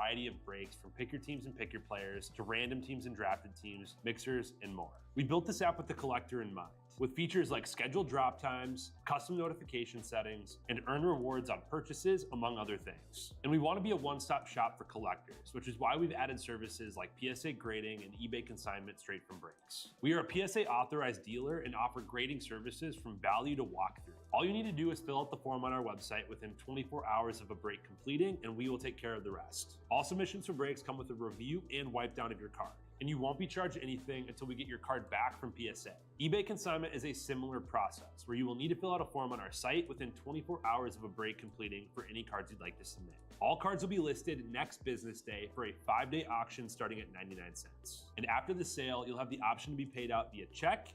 variety of breaks from pick your teams and pick your players to random teams and drafted teams, mixers, and more. We built this app with the collector in mind, with features like scheduled drop times, custom notification settings, and earn rewards on purchases, among other things. And we want to be a one-stop shop for collectors, which is why we've added services like PSA grading and eBay consignment straight from breaks. We are a PSA authorized dealer and offer grading services from value to walkthrough. All you need to do is fill out the form on our website within 24 hours of a break completing, and we will take care of the rest. All submissions for breaks come with a review and wipe down of your card, and you won't be charged anything until we get your card back from PSA. eBay consignment is a similar process where you will need to fill out a form on our site within 24 hours of a break completing for any cards you'd like to submit. All cards will be listed next business day for a 5-day auction starting at 99 cents. And after the sale, you'll have the option to be paid out via check,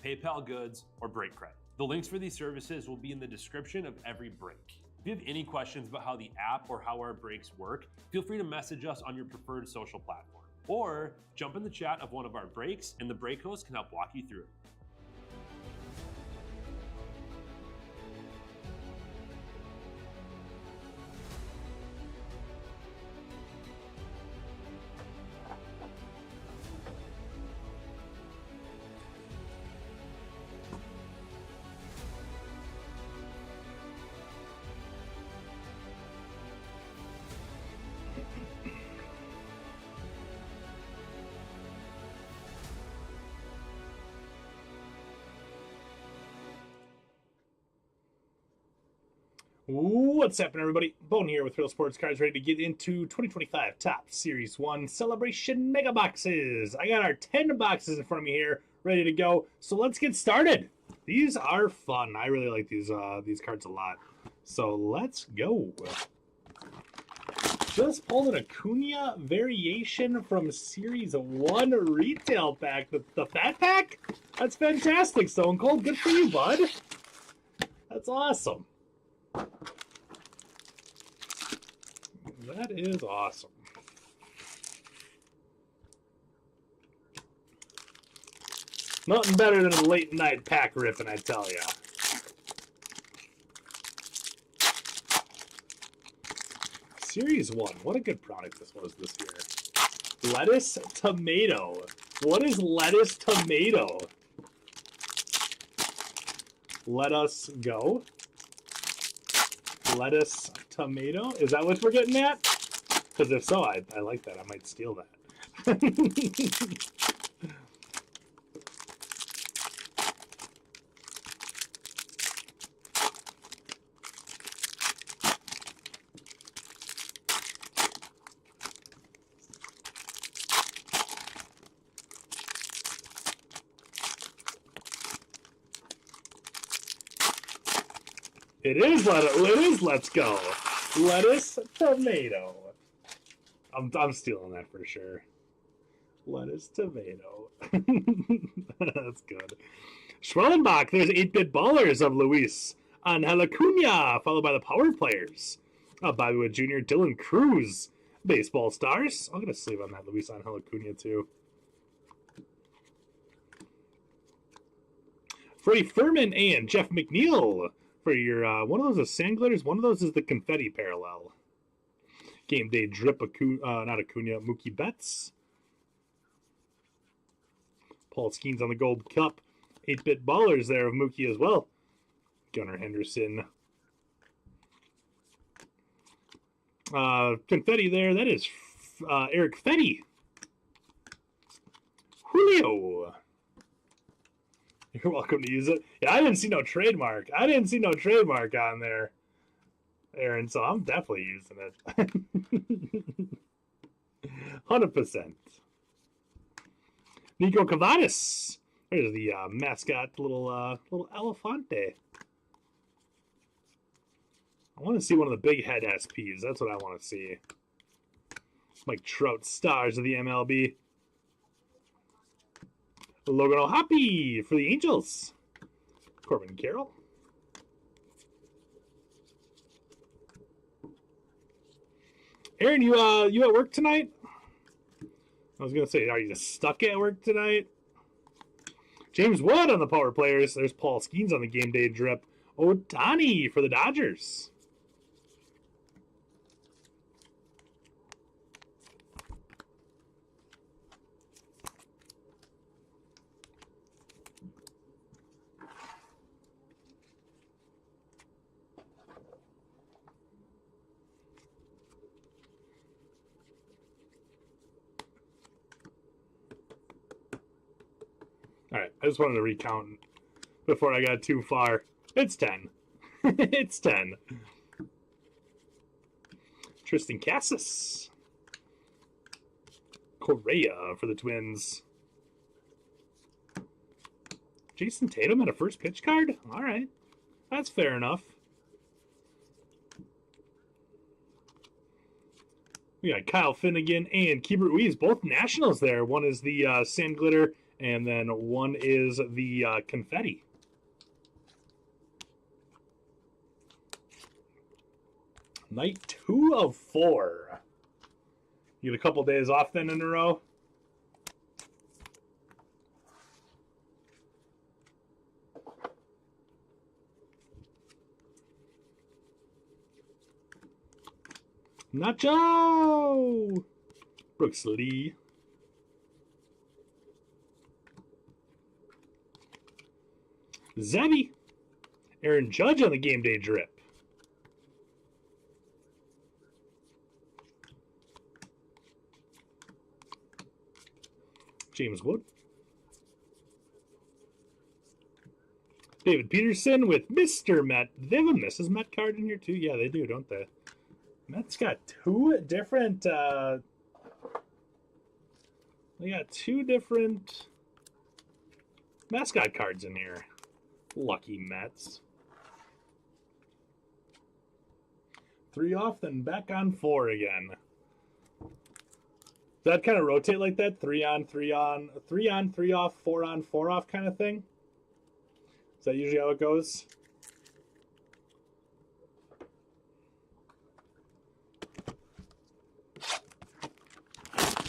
PayPal goods, or break credit. The links for these services will be in the description of every break. If you have any questions about how the app or how our breaks work, feel free to message us on your preferred social platform. Or jump in the chat of one of our breaks and the break host can help walk you through it. What's happening, everybody? Bone here with Real Sports Cards, ready to get into 2025 Top Series 1 Celebration Mega Boxes. I got our 10 boxes in front of me here, ready to go. So let's get started. These are fun. I really like these cards a lot. So let's go. Just pulled an Acuna variation from Series 1 retail pack. The Fat Pack? That's fantastic, Stone Cold. Good for you, bud. That's awesome. That is awesome. Nothing better than a late night pack ripping, I tell ya. Series 1. What a good product this was this year. Lettuce Tomato. What is Lettuce Tomato? Let us go. Lettuce Tomato? Is that what we're getting at? Because if so, I like that. I might steal that. It is Let's Go. Lettuce Tomato. I'm stealing that for sure. Lettuce Tomato. That's good. Schwellenbach, there's 8-Bit Ballers of Luis Angel Acuna, followed by the Power Players. Bobby Witt Jr., Dylan Cruz, Baseball Stars. I'm going to sleeve on that Luis Angel Acuna too. Freddie Furman and Jeff McNeil. For your, one of those is sand glitters, one of those is the confetti parallel. Game Day Drip, not Acuna, Mookie Betts. Paul Skeens on the Gold Cup. 8-Bit Ballers there of Mookie as well. Gunnar Henderson. Confetti there, that is Eric Fetty. Julio. You're welcome to use it. Yeah, I didn't see no trademark. On there, Aaron, so I'm definitely using it. 100%. Nico Cavadas. There's the mascot, little Elefante. I want to see one of the big head SPs. That's what I want to see. Mike Trout, Stars of the MLB. Logan O'Hoppe for the Angels. Corbin Carroll. Aaron, you at work tonight? I was gonna say, are you just stuck at work tonight? James Wood on the Power Players. There's Paul Skeens on the Game Day Drip. Ohtani for the Dodgers. I just wanted to recount before I got too far. It's 10. It's 10. Tristan Cassis. Correa for the Twins. Jason Tatum had a first pitch card? All right. That's fair enough. We got Kyle Finnegan and Keibert Ruiz, both Nationals there. One is the Sand Glitter, and then one is the Confetti. Night 2 of 4. You get a couple days off then in a row? Nacho! Brooks Lee. Zebby. Aaron Judge on the game day drip. James Wood. David Peterson with Mr. Met. They have a Mrs. Met card in here too? Yeah, they do, don't they? Mets got two different mascot cards in here. Lucky Mets. 3 off, then back on 4 again. Does that kind of rotate like that? 3 on, 3 on, 3 on, 3 off, 4 on, 4 off kind of thing? Is that usually how it goes?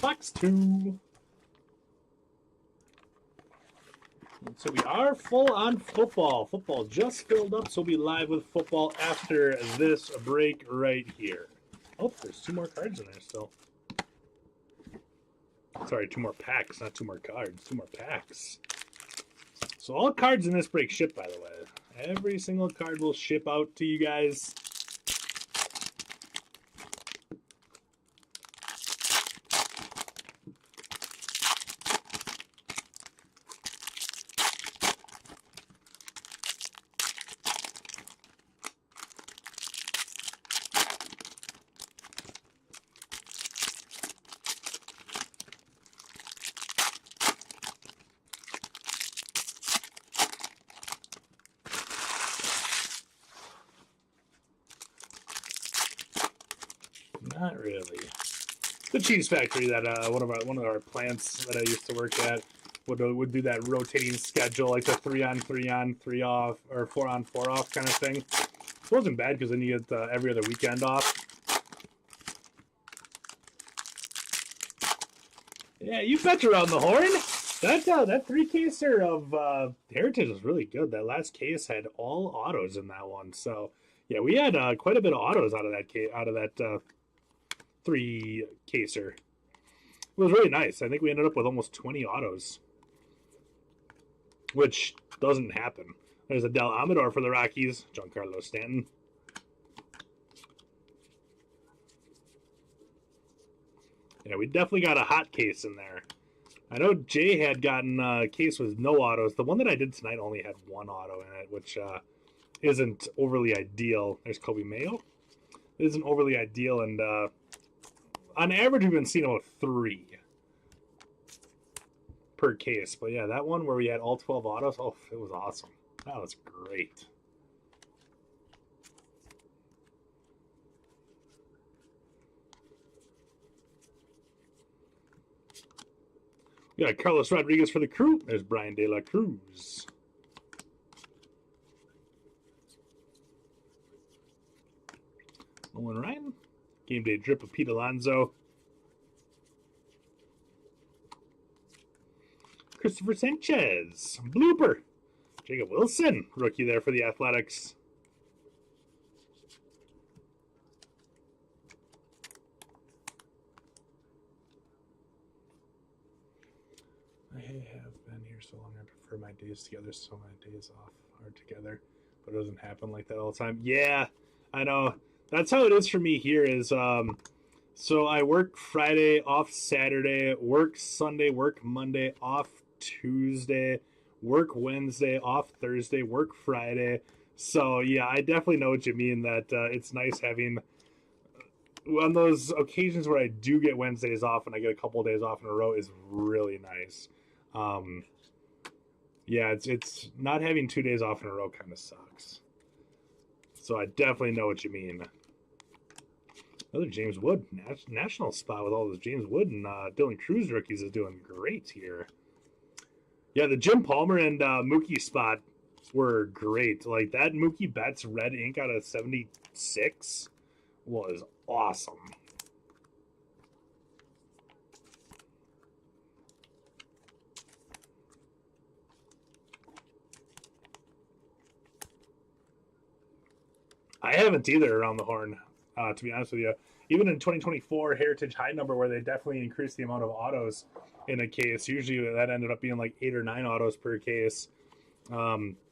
Box 2. So we are full on football. Football just filled up, so we'll be live with football after this break right here. Oh, there's 2 more cards in there still. Sorry, 2 more packs, not 2 more cards. 2 more packs. So all cards in this break ship, by the way. Every single card will ship out to you guys. Not really. The cheese factory that one of our plants that I used to work at would do that rotating schedule, like the 3 on, 3 on, 3 off, or 4 on, 4 off kind of thing. It wasn't bad because then you get every other weekend off. Yeah, you betcha around the horn. That 3-caser of Heritage was really good. That last case had all autos in that one. So yeah, we had quite a bit of autos out of that 3-caser. It was really nice. I think we ended up with almost 20 autos, which doesn't happen. There's a Del Amador for the Rockies, Giancarlo Stanton. Yeah, we definitely got a hot case in there. I know Jay had gotten a case with no autos. The one that I did tonight only had 1 auto in it, which isn't overly ideal. There's Kobe Mayo. It isn't overly ideal, and on average, we've been seeing about 3 per case. But yeah, that one where we had all 12 autos, oh, it was awesome. That was great. We got Carlos Rodriguez for the Crew. There's Brian De La Cruz. Nolan Ryan. Game day drip of Pete Alonso. Christopher Sanchez. Blooper. Jacob Wilson. Rookie there for the Athletics. I have been here so long, I prefer my days together, so my days off are together. But it doesn't happen like that all the time. Yeah, I know. That's how it is for me here is, so I work Friday, off Saturday, work Sunday, work Monday, off Tuesday, work Wednesday, off Thursday, work Friday. So yeah, I definitely know what you mean. That it's nice having on those occasions where I do get Wednesdays off and I get a couple of days off in a row is really nice. Yeah, it's not having 2 days off in a row kind of sucks. So I definitely know what you mean. Another James Wood national spot with all those James Wood and Dylan Cruz rookies is doing great here. Yeah, the Jim Palmer and Mookie spot were great. Like that Mookie Betts red ink out of 76 was awesome. I haven't either around the horn, to be honest with you. Even in 2024 Heritage High number, where they definitely increased the amount of autos in a case, usually that ended up being like 8 or 9 autos per case.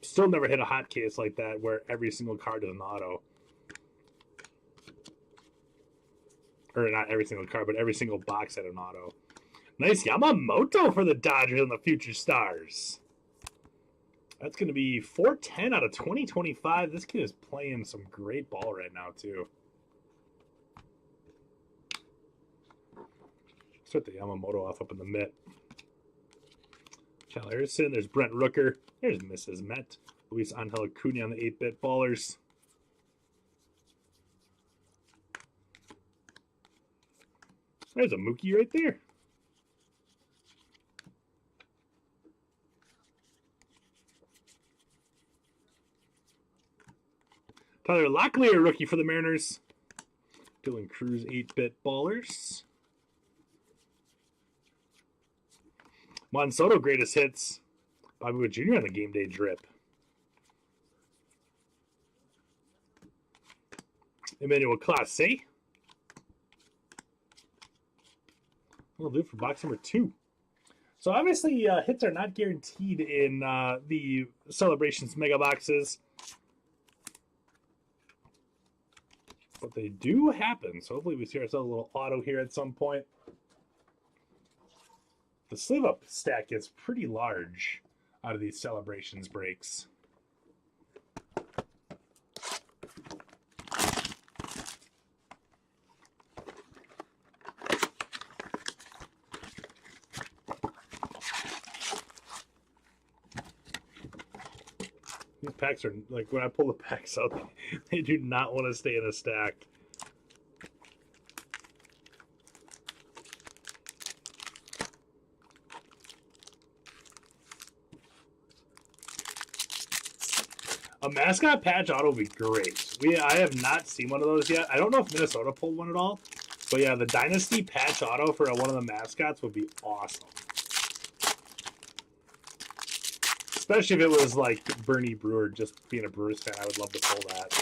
Still never hit a hot case like that where every single card is an auto. Or not every single card, but every single box had an auto. Nice Yamamoto for the Dodgers and the Future Stars. That's going to be 410 out of 2025. This kid is playing some great ball right now, too. Start the Yamamoto off up in the mitt. Cal Harrison. There's Brent Rooker. There's Mrs. Met. Luis Angel Acuna on the 8-bit ballers. There's a Mookie right there. Tyler Locklear, rookie for the Mariners. Dylan Cruz, 8-bit ballers. Juan Soto, greatest hits. Bobby Witt Jr. on the game day drip. Emmanuel Clase. That'll do it for box number 2. So obviously hits are not guaranteed in the Celebrations mega boxes. But they do happen. So hopefully we see ourselves a little auto here at some point. The sleeve up stack gets pretty large out of these Celebrations breaks. These packs are, like, when I pull the packs out, they do not want to stay in a stack. A mascot patch auto would be great. I have not seen one of those yet. I don't know if Minnesota pulled one at all. But yeah, the Dynasty patch auto for one of the mascots would be awesome. Especially if it was like Bernie Brewer, just being a Brewers fan, I would love to pull that.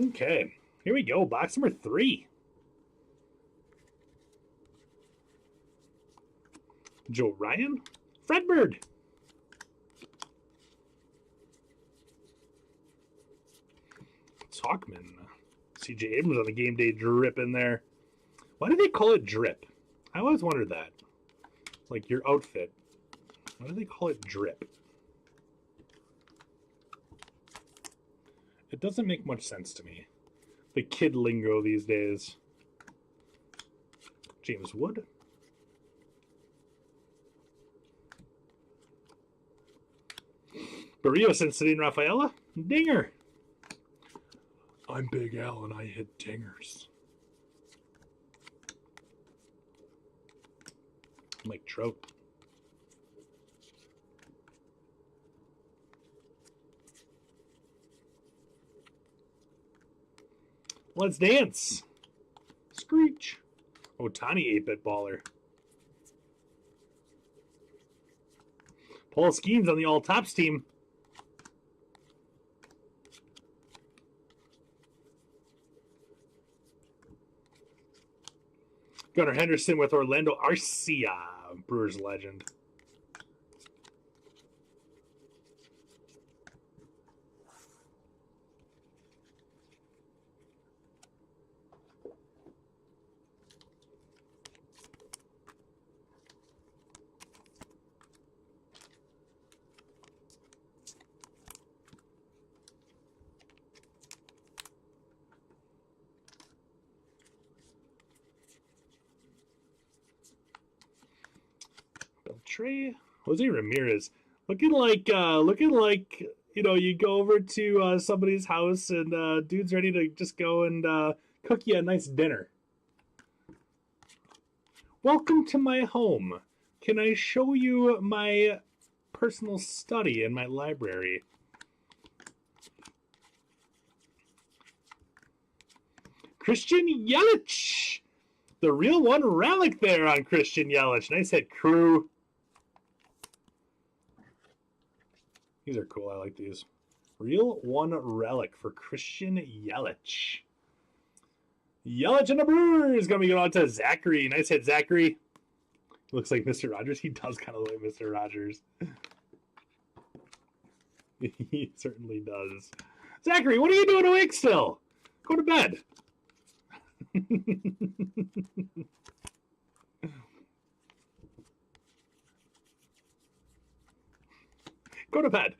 Okay, here we go. Box number 3. Joe Ryan, Fredbird. Talkman. CJ Abrams on the game day drip in there. Why do they call it drip? I always wondered that. Like your outfit. Why do they call it drip? It doesn't make much sense to me. The kid lingo these days. James Wood. Barrio, Cincinnati, and Rafaela. Dinger. I'm Big Al and I hit dingers. Mike Trout. Let's dance. Screech. Otani 8-bit baller. Paul Skeens on the all tops team. Gunnar Henderson with Orlando Arcia, Brewers legend. Beltre, Jose Ramirez, looking like you know, you go over to somebody's house and dude's ready to just go and cook you a nice dinner. Welcome to my home. Can I show you my personal study in my library? Christian Yelich, the real one relic there on Christian Yelich. Nice hit, crew. These are cool. I like these. Real one relic for Christian Yelich. Yelich and the Brewers going to be going on to Zachary. Nice hit, Zachary. Looks like Mr. Rogers. He does kind of look like Mr. Rogers. He certainly does. Zachary, what are you doing awake still? Go to bed. Go to bed.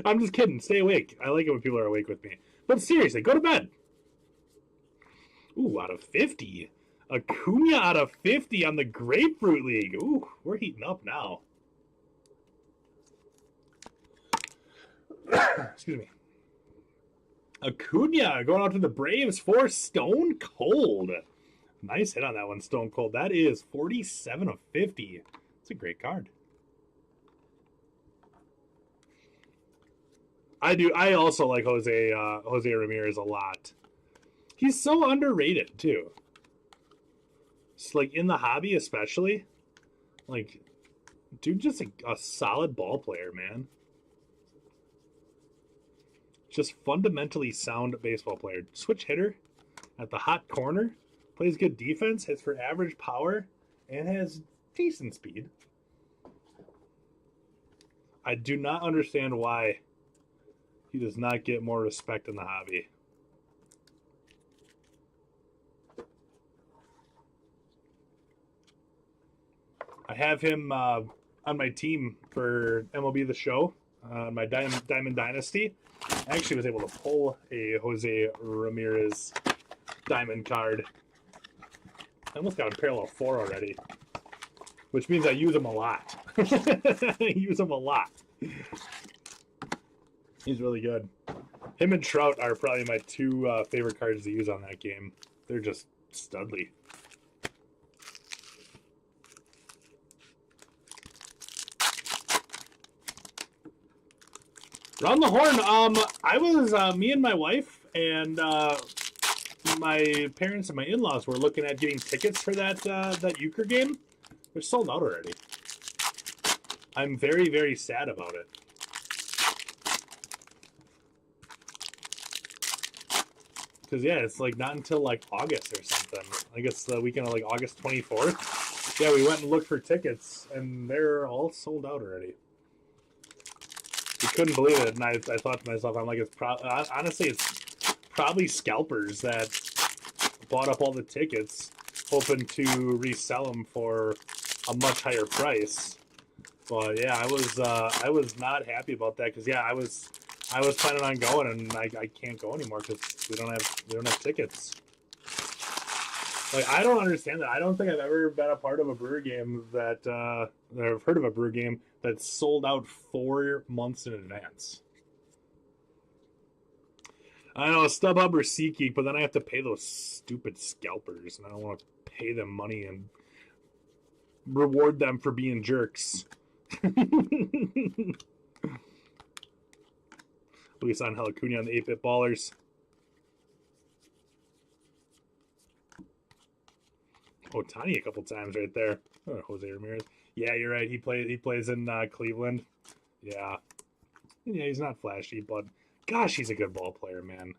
I'm just kidding. Stay awake. I like it when people are awake with me. But seriously, go to bed. Ooh, out of 50. Acuna out of 50 on the Grapefruit League. Ooh, we're heating up now. Excuse me. Acuna going out to the Braves for Stone Cold. Nice hit on that one, Stone Cold. That is 47 of 50. It's a great card. I also like Jose Ramirez a lot. He's so underrated too. It's like in the hobby especially. Like, dude, just a solid ball player, man. Just fundamentally sound baseball player. Switch hitter at the hot corner. Plays good defense. Hits for average power. And has decent speed. I do not understand why he does not get more respect in the hobby. I have him on my team for MLB The Show, my Diamond Dynasty. I actually was able to pull a Jose Ramirez Diamond card. I almost got a parallel 4 already, which means I use him a lot. I use him a lot. He's really good. Him and Trout are probably my 2 favorite cards to use on that game. They're just studly. Round the horn. I was me and my wife and my parents and my in-laws were looking at getting tickets for that Euchre game. They're sold out already. I'm very, very sad about it. Because, yeah, it's like not until like August or something. I guess the weekend of like August 24th. Yeah, we went and looked for tickets and they're all sold out already. We couldn't believe it, and I thought to myself, I'm like, honestly, it's probably scalpers that bought up all the tickets, hoping to resell them for a much higher price. But yeah, I was not happy about that because yeah, I was planning on going, and I can't go anymore because we don't have tickets. Like, I don't understand that. I don't think I've ever been a part of a Brewer game that I've heard of a Brewer game that's sold out 4 months in advance. I know, StubHub or SeatGeek, but then I have to pay those stupid scalpers, and I don't want to pay them money and reward them for being jerks. Luis Angel Acuna on the 8-bit ballers. Ohtani a couple times right there. Oh, Jose Ramirez. Yeah, you're right. He plays in Cleveland. Yeah. Yeah, he's not flashy, but gosh, he's a good ball player, man.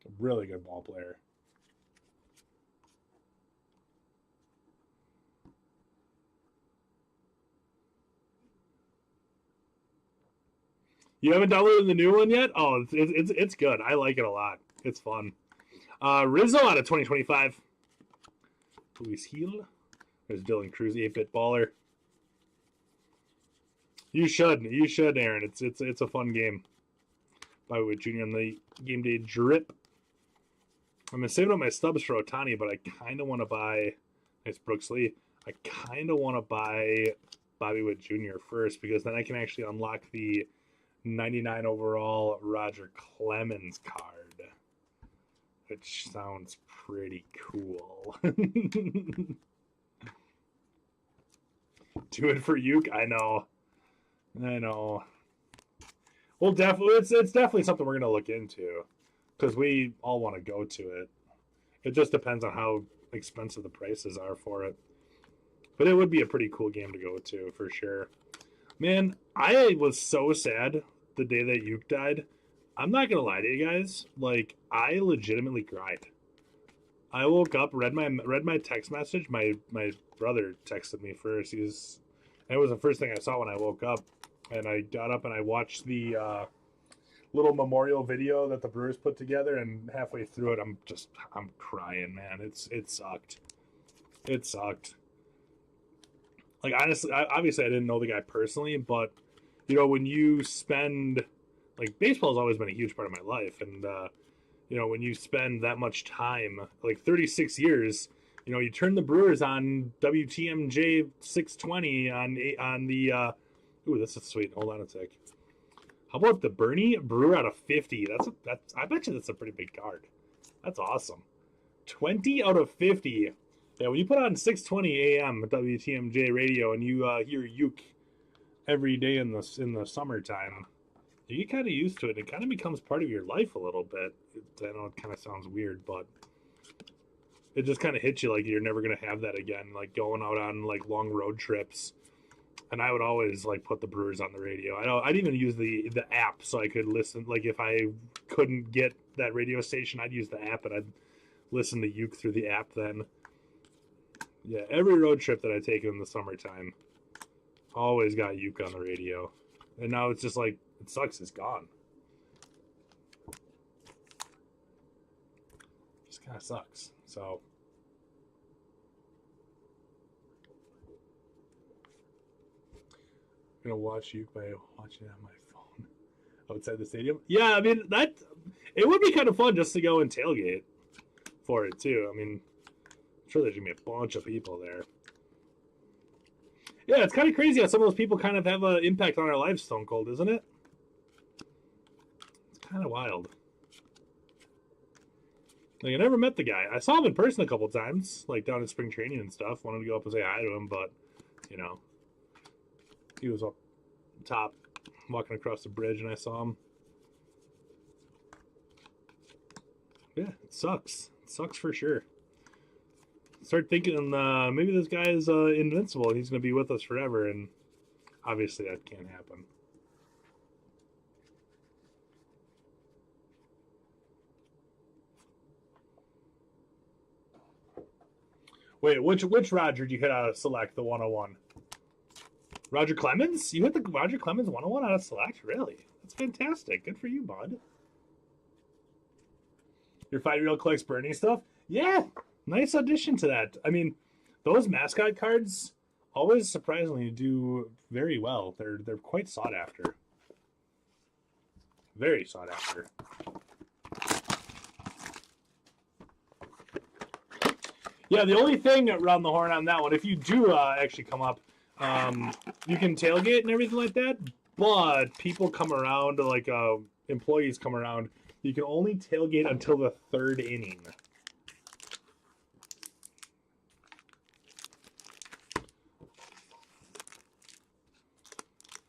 A really good ball player. You haven't downloaded the new one yet? Oh, it's good. I like it a lot. It's fun. Rizzo out of 2025. Luis Gil. There's Dylan Cruz, 8-bit baller. You should, Aaron. It's a fun game. Bobby Witt Jr. on the game day drip. I'm saving up my stubs for Ohtani, but I kind of want to buy. It's Brooks Lee. I kind of want to buy Bobby Witt Jr. first because then I can actually unlock the 99 overall Roger Clemens card, which sounds pretty cool. Do it for Uke. I know. Well, definitely, it's definitely something we're gonna look into because we all want to go to it. It just depends on how expensive the prices are for it, but it would be a pretty cool game to go to for sure. Man, I was so sad the day that Uke died. I'm not gonna lie to you guys. Like, I legitimately cried. I woke up, read my text message. My brother texted me first. It was the first thing I saw when I woke up, and I got up and I watched the little memorial video that the Brewers put together. And halfway through it, I'm crying, man. It sucked. It sucked. Like, honestly, obviously I didn't know the guy personally, but you know, when you spend, like, baseball has always been a huge part of my life, and you know, when you spend that much time, like 36 years, you know, you turn the Brewers on WTMJ 620 on the ooh, this is sweet. Hold on a sec. How about the Bernie Brewer out of 50? That's I bet you that's a pretty big card. That's awesome. 20 out of 50. Yeah, when you put on 620 AM WTMJ radio and you hear Uke every day in the summertime, you get kind of used to it. It kind of becomes part of your life a little bit. I know it kind of sounds weird, but it just kind of hits you like you're never going to have that again, like going out on like long road trips. And I would always like put the Brewers on the radio. I'd even use the app so I could listen. Like if I couldn't get that radio station, I'd use the app and I'd listen to Uke through the app then. Yeah, every road trip that I take in the summertime, always got Uke on the radio. And now it's just like, it sucks, it's gone. Just kind of sucks. So, I'm going to watch Uke by watching it on my phone outside the stadium. Yeah, I mean, it would be kind of fun just to go and tailgate for it, too. I mean, I'm sure there's going to be a bunch of people there. Yeah, it's kind of crazy how some of those people kind of have an impact on our lives, Stone Cold, isn't it? It's kind of wild. Like, I never met the guy. I saw him in person a couple times, like down at spring training and stuff. Wanted to go up and say hi to him, but, you know, he was up top walking across the bridge and I saw him. Yeah, it sucks. It sucks for sure. Start thinking maybe this guy is invincible. He's going to be with us forever, and obviously that can't happen. Wait, which Roger did you hit out of select, the 101? Roger Clemens? You hit the Roger Clemens 101 out of select? Really? That's fantastic. Good for you, bud. Your 5-year-old collects Bernie stuff? Yeah, nice addition to that. I mean, those mascot cards always surprisingly do very well. They're quite sought after. Very sought after. Yeah, the only thing around the horn on that one, if you do actually come up, you can tailgate and everything like that, but people come around, like employees come around, you can only tailgate until the 3rd inning.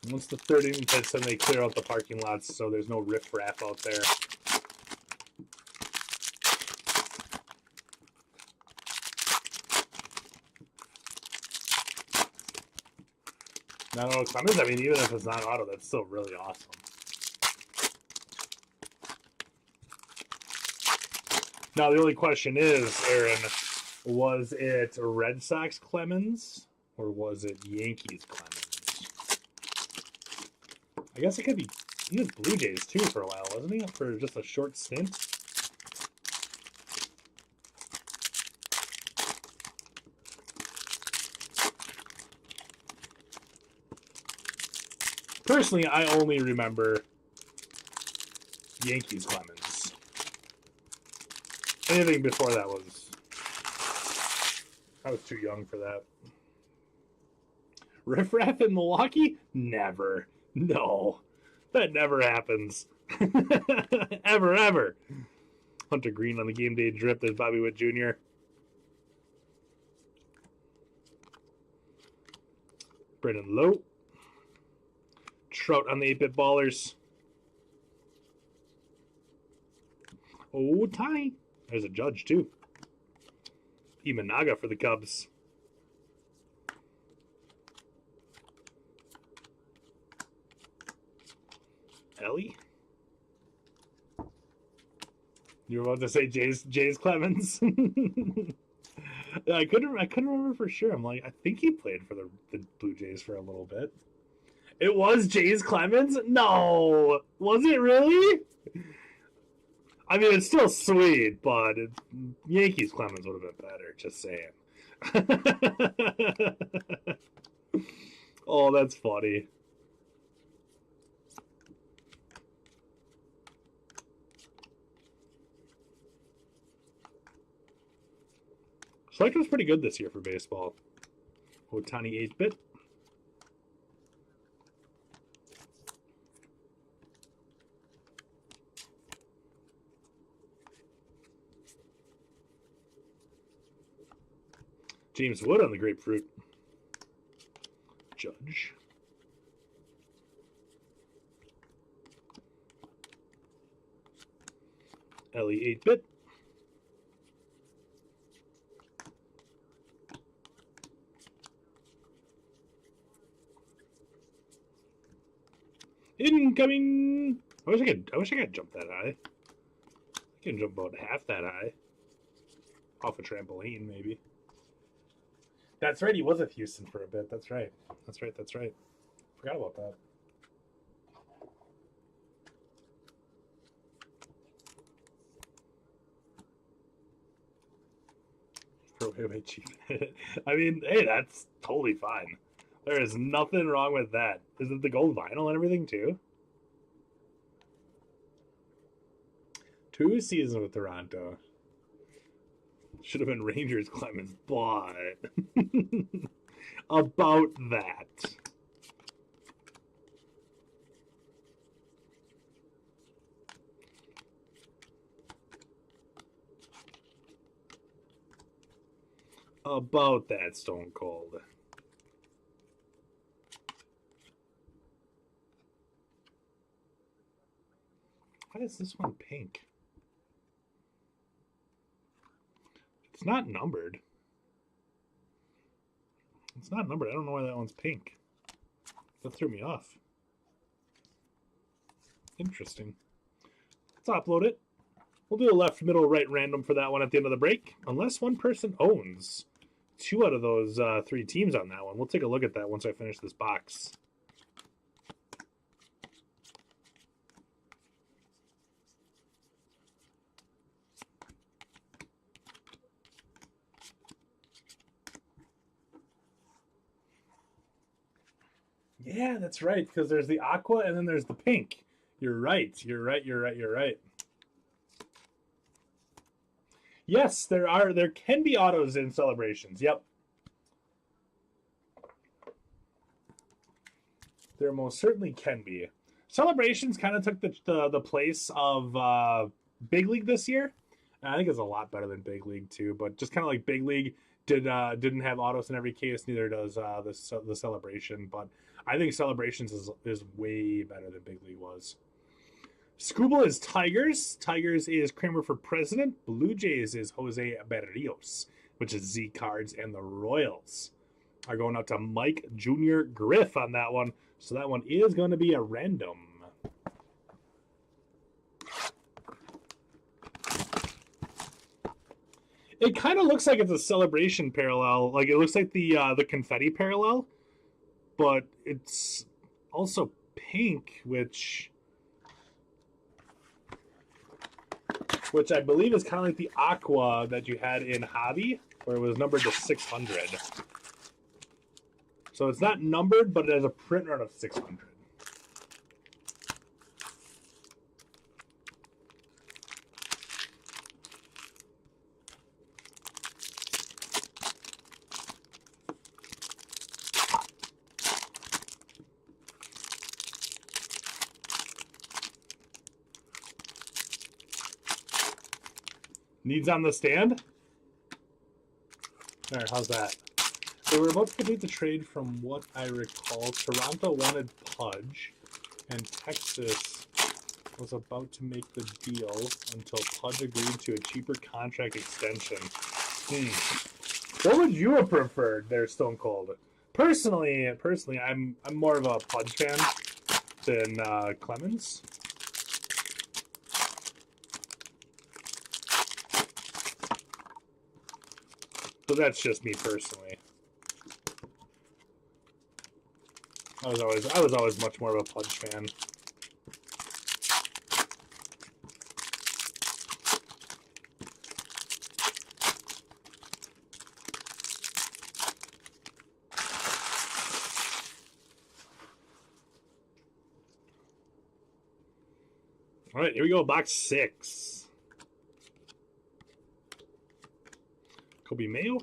Once the 3rd inning hits, then they clear out the parking lots so there's no riffraff out there. Not auto Clemens. I mean, even if it's not auto, that's still really awesome. Now, the only question is, Aaron, was it Red Sox Clemens or was it Yankees Clemens? I guess it could be. He was Blue Jays too for a while, wasn't he? For just a short stint. Personally, I only remember Yankees Clemens. Anything before that I was too young for that. Riff Raff in Milwaukee? Never. No. That never happens. Ever, ever. Hunter Green on the game day drip. There's Bobby Witt Jr. Brendan Lowe. Trout on the 8-bit ballers. Oh, Ty. There's a Judge, too. Imanaga for the Cubs. Ellie? You were about to say Jays Clemens? I couldn't remember for sure. I'm like, I think he played for the Blue Jays for a little bit. It was Jays Clemens? No! Was it really? I mean, it's still sweet, but Yankees Clemens would have been better, just saying. Oh, that's funny. Selector's pretty good this year for baseball. Otani 8-bit. James Wood on the grapefruit. Judge. Ellie 8-bit. Incoming. I wish I could jump that high. I can jump about half that high. Off a trampoline, maybe. That's right. He was at Houston for a bit. That's right. That's right. Forgot about that. Prohibit cheap. I mean, hey, that's totally fine. There is nothing wrong with that. Is it the gold vinyl and everything too? 2 seasons with Toronto. Should have been Rangers Clemens, but about that. About that, Stone Cold. Why is this one pink? It's not numbered. It's not numbered. I don't know why that one's pink. That threw me off. Interesting. Let's upload it. We'll do a left, middle, right random for that one at the end of the break. Unless one person owns 2 out of those 3 teams on that one. We'll take a look at that once I finish this box. Yeah, that's right, because there's the aqua and then there's the pink. You're right. Yes, there can be autos in Celebrations. Yep. There most certainly can be. Celebrations kind of took the place of Big League this year. And I think it's a lot better than Big League too, but just kind of like Big League didn't have autos in every case, neither does the Celebration, but I think Celebrations is way better than Big League was. Scuba is Tigers. Tigers is Kramer for president. Blue Jays is Jose Berrios, which is Z Cards, and the Royals are going out to Mike Jr. Griff on that one. So that one is going to be a random. It kind of looks like it's a celebration parallel. Like it looks like the confetti parallel, but it's also pink, which I believe is kind of like the aqua that you had in Hobby, where it was numbered to 600. So it's not numbered, but it has a print run of 600. Needs on the stand? All right, how's that? They were about to complete the trade from what I recall. Toronto wanted Pudge, and Texas was about to make the deal until Pudge agreed to a cheaper contract extension. What would you have preferred there, Stone Cold? Personally, I'm more of a Pudge fan than Clemens. So that's just me personally. I was always much more of a Pudge fan. All right, here we go. Box 6. Kobe Mayo.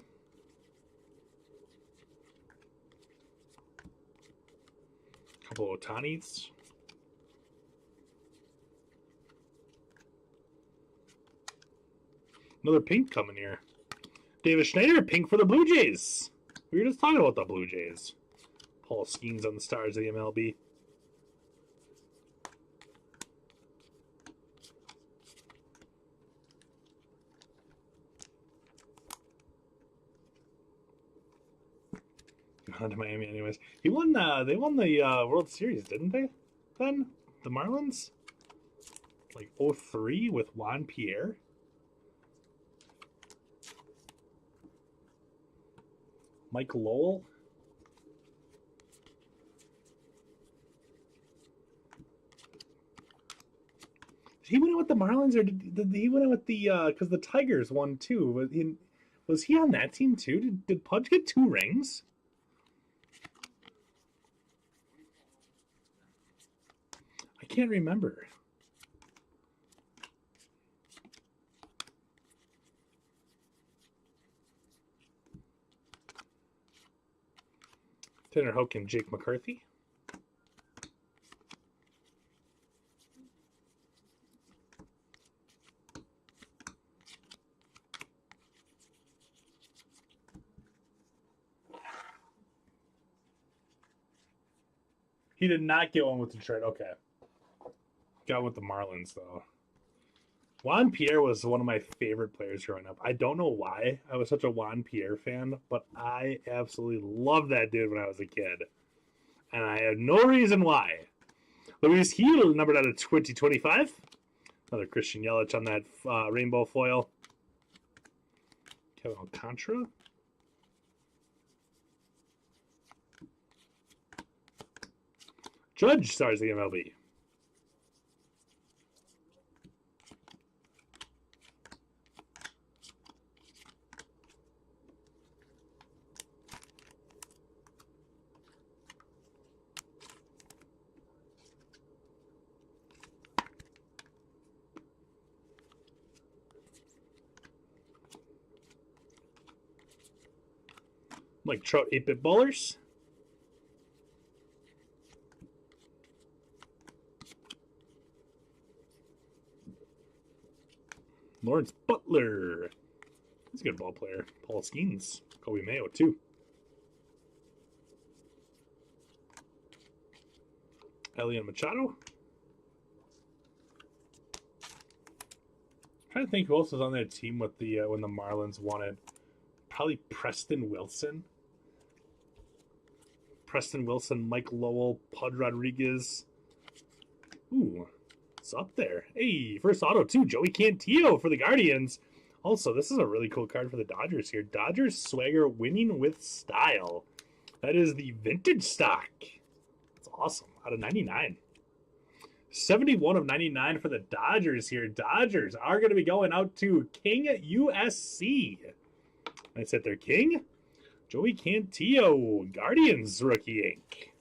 Couple of Otanis. Another pink coming here. David Schneider, pink for the Blue Jays. We were just talking about the Blue Jays. Paul Skeens on the Stars of the MLB. On to Miami anyways. They won the World Series, didn't they? Then? The Marlins? Like 03 with Juan Pierre? Mike Lowell? Did he win it with the Marlins, or did he win it with the because the Tigers won too? Was he on that team too? Did Pudge get 2 rings? I can't remember. Tanner Houck and Jake McCarthy. He did not get one with Detroit. Okay. Got with the Marlins, though. Juan Pierre was one of my favorite players growing up. I don't know why I was such a Juan Pierre fan, but I absolutely loved that dude when I was a kid. And I had no reason why. Luis Gil, numbered out of 2025. Another Christian Yelich on that rainbow foil. Kevin Alcantara. Judge stars the MLB. Like Trout 8-bit ballers. Lawrence Butler. He's a good ball player. Paul Skeens. Kobe Mayo, too. Elian Machado. I'm trying to think who else was on that team with the when the Marlins won it. Probably Preston Wilson. Preston Wilson, Mike Lowell, Pudge Rodriguez. Ooh, it's up there. Hey, first auto too, Joey Cantillo for the Guardians. Also, this is a really cool card for the Dodgers here. Dodgers swagger winning with style. That is the vintage stock. That's awesome. Out of 99. 71 of 99 for the Dodgers here. Dodgers are going to be going out to King USC. I said they're King. Joey Cantillo, Guardians rookie ink.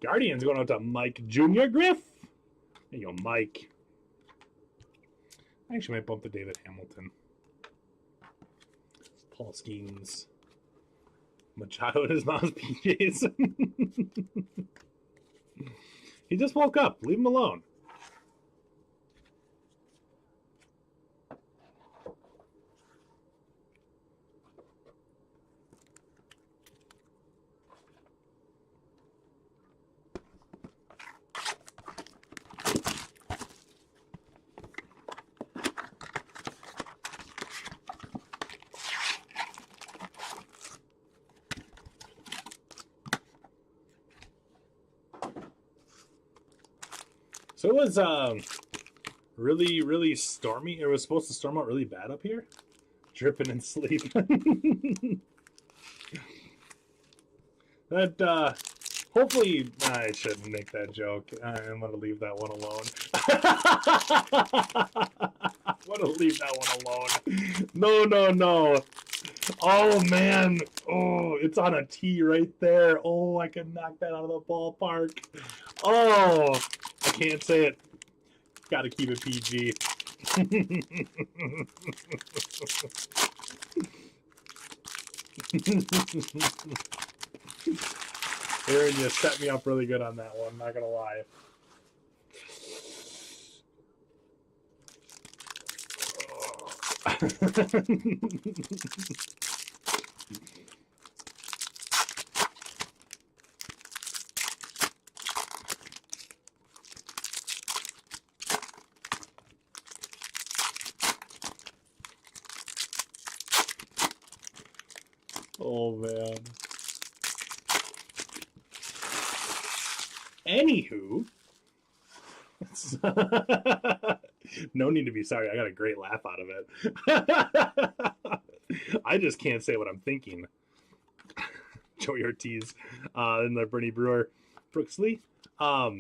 Guardians going out to Mike Jr. Griff. There you go, Mike. I actually might bump to David Hamilton. Paul Skeens. Machado in his mom's PJs. He just woke up. Leave him alone. So it was really, really stormy. It was supposed to storm out really bad up here. Dripping in sleep. That, hopefully, I shouldn't make that joke. I'm going to leave that one alone. I'm going to leave that one alone. No, no, no. Oh, man. Oh, it's on a tee right there. Oh, I could knock that out of the ballpark. Oh, I can't say it. Got to keep it PG. Aaron, you set me up really good on that one, not going to lie. Oh, man. Anywho. No need to be sorry. I got a great laugh out of it. I just can't say what I'm thinking. Joey Ortiz and the Bernie Brewer. Brooks Lee. But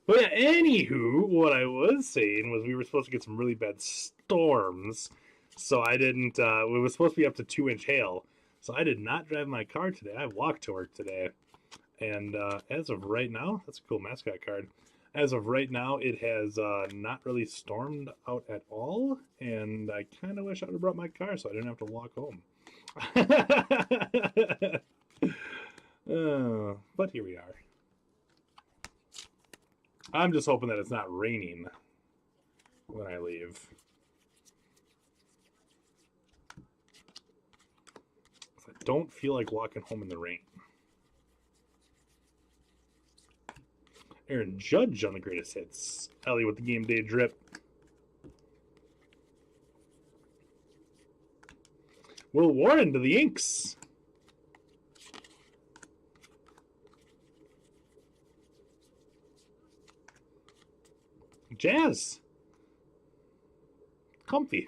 yeah, anywho, what I was saying was we were supposed to get some really bad storms. So I didn't, it was supposed to be up to 2-inch hail. So I did not drive my car today. I walked to work today. And as of right now, that's a cool mascot card. As of right now, it has not really stormed out at all. And I kind of wish I would have brought my car so I didn't have to walk home. But here we are. I'm just hoping that it's not raining when I leave. I don't feel like walking home in the rain. Aaron Judge on the greatest hits. Ellie with the game day drip. Will Warren to the Inks. Jazz. Comfy.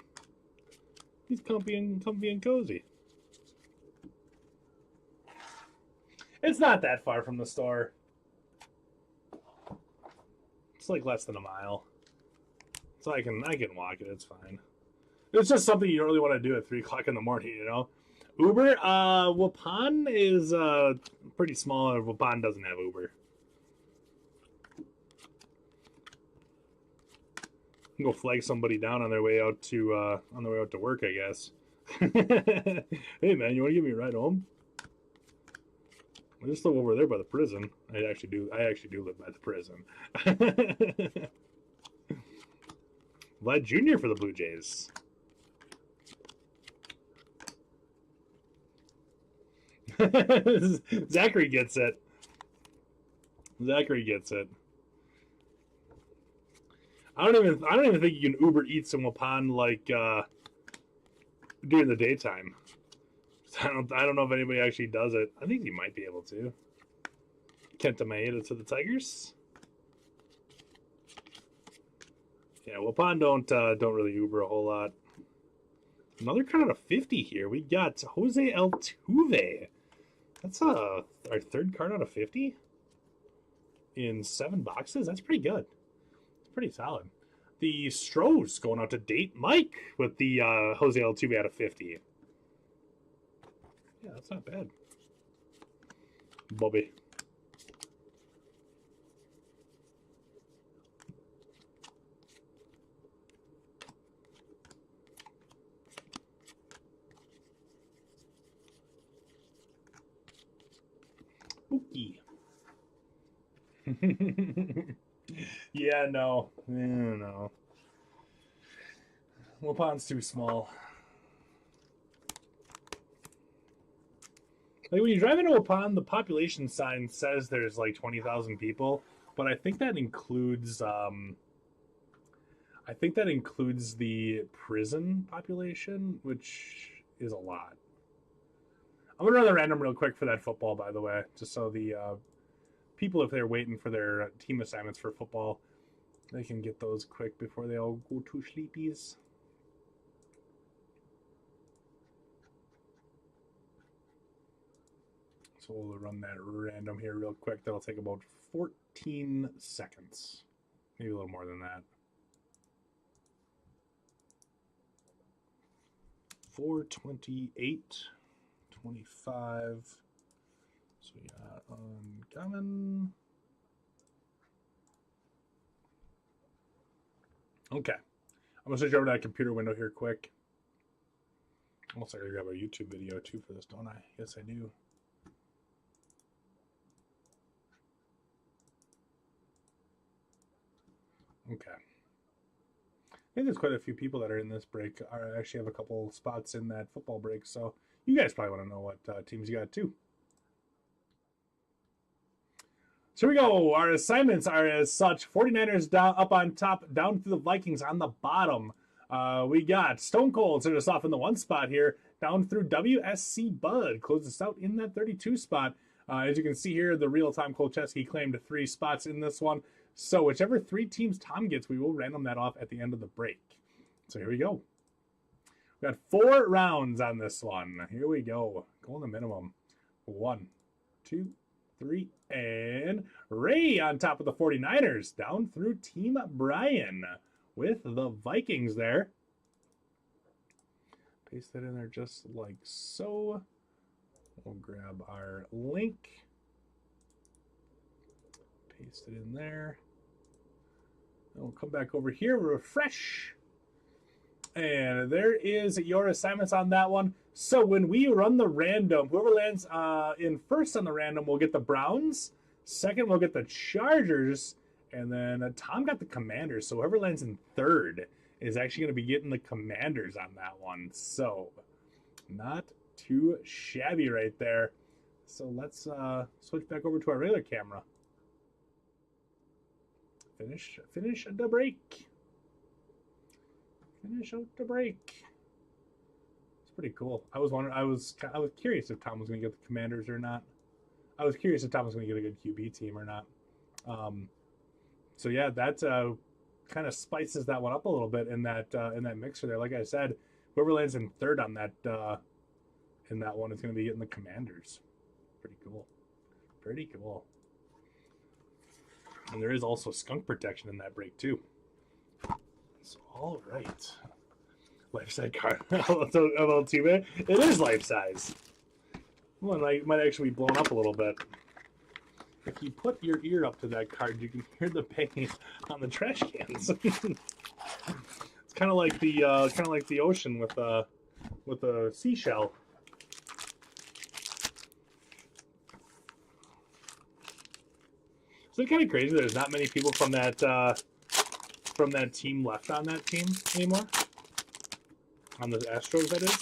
He's comfy and cozy. It's not that far from the store. It's like less than a mile. So I can walk it, it's fine. It's just something you don't really want to do at 3 o'clock in the morning, you know? Uber, Waupun is pretty small. Waupun doesn't have Uber. Go flag somebody down on their way out to work, I guess. Hey man, you want to give me a ride home? I just live over there by the prison. I actually do live by the prison. Vlad Jr. for the Blue Jays. Zachary gets it. Zachary gets it. I don't even think you can Uber Eats in Waupun like during the daytime. I don't know if anybody actually does it. I think he might be able to. Kenta Maeda to the Tigers. Yeah, Waupun don't really Uber a whole lot. Another card out of 50 here. We got Jose Altuve. That's our third card out of 50 in 7 boxes. That's pretty good. It's pretty solid. The Stros going out to Date Mike with the Jose Altuve out of 50. Yeah, that's not bad. Bobby. Spooky. Yeah, no. No. Waupun's too small. Like when you drive into Waupun, the population sign says there's like 20,000 people, but I think that includes the prison population, which is a lot. I'm gonna run the random real quick for that football, by the way, just so the people, if they're waiting for their team assignments for football, they can get those quick before they all go to sleepies. So we'll run that random here real quick. That'll take about 14 seconds. Maybe a little more than that. 428, 25. So we got uncommon. Okay. I'm going to switch over to that computer window here quick. Almost like I grab a YouTube video too for this, don't I? Yes, I do. Okay. I think there's quite a few people that are in this break. I actually have a couple spots in that football break, so you guys probably want to know what teams you got too. So here we go. Our assignments are as such. 49ers down up on top, down to the Vikings on the bottom. We got Stone Cold started us off in the 1 spot here, down through WSC Bud. Closed us out in that 32 spot. As you can see here, the real-time Kolcheski claimed 3 spots in this one. So whichever 3 teams Tom gets, we will random that off at the end of the break. So here we go. We got 4 rounds on this one. Here we go. Going the minimum. 1, 2, 3, and Ray on top of the 49ers. Down through Team Brian with the Vikings there. Paste that in there just like so. We'll grab our link. Paste it in there. And we'll come back over here, refresh. And there is your assignments on that one. So when we run the random, whoever lands in first on the random will get the Browns. Second will get the Chargers. And then Tom got the Commanders. So whoever lands in third is actually going to be getting the Commanders on that one. So not too shabby right there. So let's switch back over to our regular camera. Finish the break. Finish out the break. It's pretty cool. I was wondering. I was curious if Tom was going to get the Commanders or not. I was curious if Tom was going to get a good QB team or not. So yeah, that kind of spices that one up a little bit in that mixer there. Like I said, whoever lands in third on that in that one is going to be getting the Commanders. Pretty cool. Pretty cool. And there is also skunk protection in that break too. So all right, life size card. It is life size. Well, it might actually be blown up a little bit. If you put your ear up to that card, you can hear the banging on the trash cans. It's kind of like the ocean with a seashell. So it's kind of crazy. There's not many people from that team left on that team anymore. On the Astros, that is.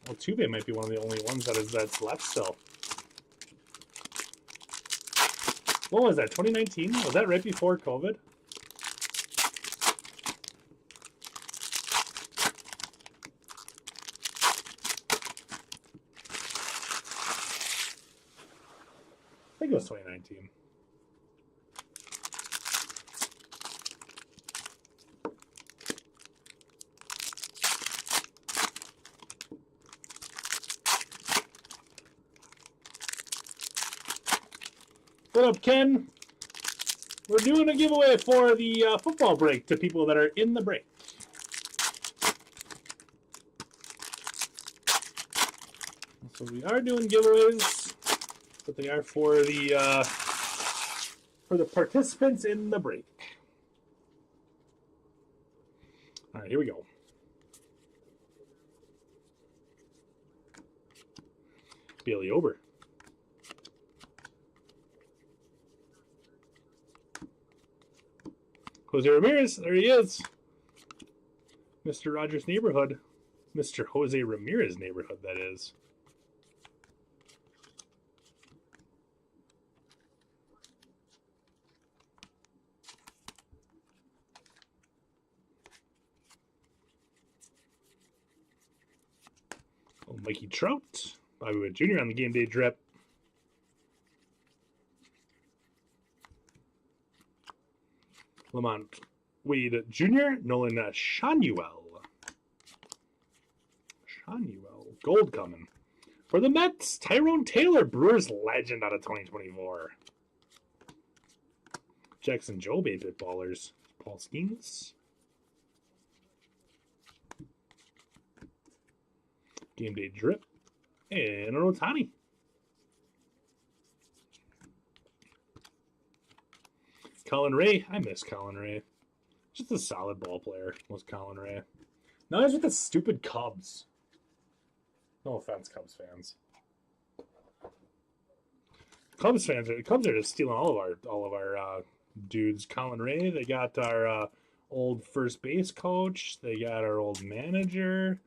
Well, Altuve might be one of the only ones that's left still. What was that, 2019? Was that right before COVID? think it was 2019. What up, Ken? We're doing a giveaway for the football break to people that are in the break. So we are doing giveaways, but they are for the participants in the break. All right, here we go. Bailey Ober. Jose Ramirez, there he is. Mr. Rogers' neighborhood. Mr. Jose Ramirez neighborhood, that is. Oh, Mikey Trout. Bobby Witt Jr. on the game day drip. Lamont Wade Jr., Nolan Shanuel. Gold coming. For the Mets, Tyrone Taylor, Brewers legend out of 2024. Jackson Jobe, 8-bit ballers. Paul Skeens. Game day drip. And an Ohtani. Colin Ray. I miss Colin Ray. Just a solid ball player was Colin Ray. Now he's with the stupid Cubs. No offense, Cubs fans. Cubs are just stealing all of our dudes. Colin Ray. They got our old first base coach. They got our old manager.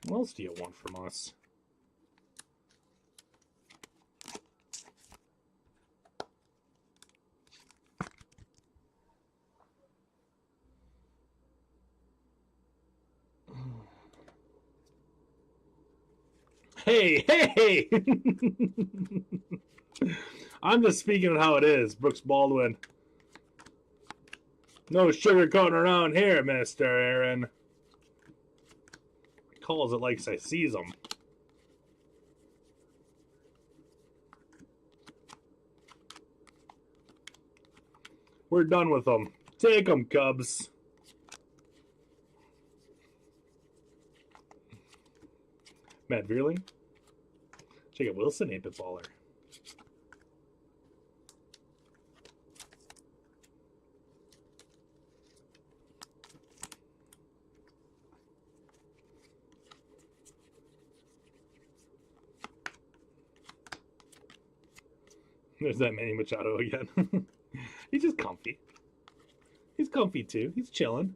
What else do you want from us? Hey! I'm just speaking of how it is, Brooks Baldwin. No sugarcoating around here, Mr. Aaron. He calls it like I sees them. We're done with them. Take them, Cubs. Matt Vierling. Jacob Wilson, 8-bit baller. There's that Manny Machado again. He's just comfy. He's comfy too. He's chilling.